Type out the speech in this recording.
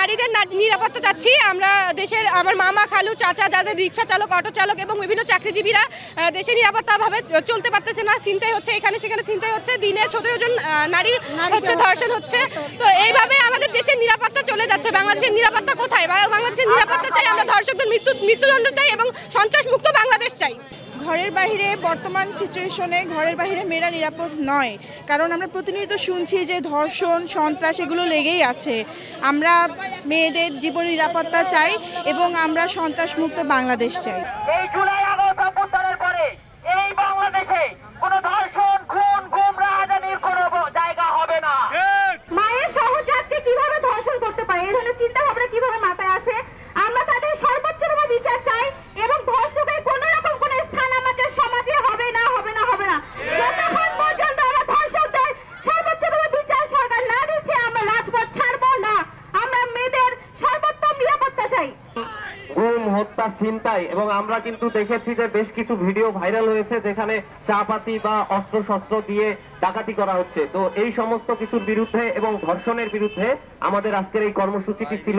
নারীদের নিরাপত্তা চাচ্ছি আমরা। দেশের আমার মামা খালু চাচা যাদের রিক্সা চালক অটো চালক এবং বিভিন্ন চাকরিজীবীরা দেশের নিরাপত্তাভাবে চলতে পারতেছে না, ছিনতাই হচ্ছে, এখানে সেখানে ছিনতাই হচ্ছে, দিনে 17 জন নারী হচ্ছে ধর্ষণ হচ্ছে। তো এইভাবে আমাদের দেশের নিরাপত্তা চলে যাচ্ছে। বাংলাদেশের নিরাপত্তা কোথায়? বাংলাদেশের নিরাপত্তা চাই আমরা, ধর্ষকদের মৃত্যুদণ্ড চাই এবং সন্ত্রাসমুক্ত বাংলাদেশ চাই। ঘরের বাইরে বর্তমান সিচুয়েশনে ঘরের বাইরে মেয়েরা নিরাপদ নয়, কারণ আমরা প্রতিনিয়ত শুনছি যে ধর্ষণ সন্ত্রাস এগুলো লেগেই আছে। আমরা মেয়েদের জীবন নিরাপত্তা চাই এবং আমরা সন্ত্রাসমুক্ত বাংলাদেশ চাই। এই জুলাই আগস্ট অভ্যুত্থানের পরে এই বাংলাদেশে কোনো ধর্ষণ খুন গুম রাহাজানির কোনো জায়গা হবে না। মায়ের সহজাতকে কিভাবে ধর্ষণ করতে পারে এই ধরনের চিন্তা ভাবনা কিভাবে মাথায় আসে? আমরা তাদের সর্বোচ্চতম বিচার চাই এবং ধর্ষকের কোনো রকম কোনো স্থান আমাদের সমাজে হবে না, হবে না, হবে না। যতক্ষণ পর্যন্ত আমরা ধর্ষকদের সর্বোচ্চতম বিচার সরকার না দিচ্ছে আমরা রাজপথ ছাড়বো না। আমরা মেয়েদের সর্বোত্তম নিরাপত্তা চাই। গুম, হত্যা, ছিনতাই এবং আমরা কিন্তু দেখেছি যে বেশ কিছু ভিডিও ভাইরাল হয়েছে যেখানে চাপাতি বা অস্ত্র শস্ত্র দিয়ে ডাকাতি করা হচ্ছে। তো এই সমস্ত কিছুর বিরুদ্ধে এবং ধর্ষণের বিরুদ্ধে আমাদের আজকের এই কর্মসূচিটি ছিল।